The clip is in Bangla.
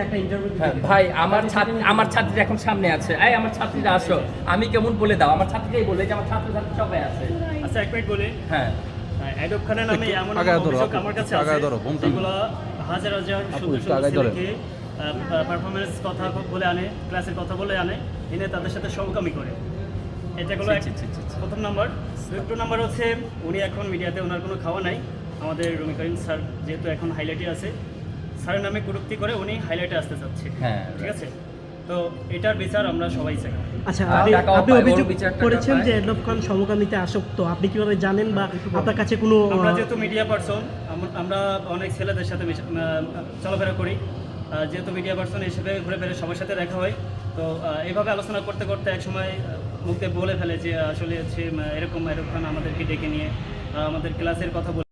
একটা ইন্টারভিউ ভাই আমার ছাত্রীরা এখন সামনে আছে, এই আমার ছাত্রীরা আসো, আমি কেমন বলে দাও, আমার ছাত্রীরাই বলে যে আমার ছাত্রছাত্রী সবাই আছে। আচ্ছা এক মিনিট বলি। হ্যাঁ, অ্যাডব খানের নামে এমন অভিযোগ আমার কাছে আছে যেগুলো হাজার হাজার সুন্দর সুন্দর ছেলেকে পারফরমেন্স কথা বলে আনে, ক্লাসের কথা বলে আনে, এনে তাদের সাথে সমকামী করে। এটাগুলো প্রথম নাম্বার। দ্বিতীয় নাম্বার হচ্ছে উনি এখন মিডিয়াতে ওনার কোনো খাওয়া নাই। আমাদের রুমি করিম স্যার যেহেতু এখন হাইলাইটে আছে, স্যারের নামে কটূক্তি করে উনি হাইলাইটে আসতে চাচ্ছে। হ্যাঁ, ঠিক আছে, তো এটার বিচার আমরা সবাই চাই। আচ্ছা, আপনি অভিযোগ করেছেন যে এডলফ খান সমকামিতে আসক্ত, আপনি কিভাবে জানেন বা আপনার কাছে কোনো? আমরা যেহেতু মিডিয়া পার্সন, আমরা অনেক ছেলেদের সাথে চলাফেরা করি, যেহেতু মিডিয়া পার্সন হিসেবে ঘুরে ফিরে সবার সাথে দেখা হয়, তো এইভাবে আলোচনা করতে করতে এক সময় মুখে বলে ফেলে যে আসলে হচ্ছে এরকম এরকম আমাদেরকে ডেকে নিয়ে আমাদের ক্লাসের কথা বলে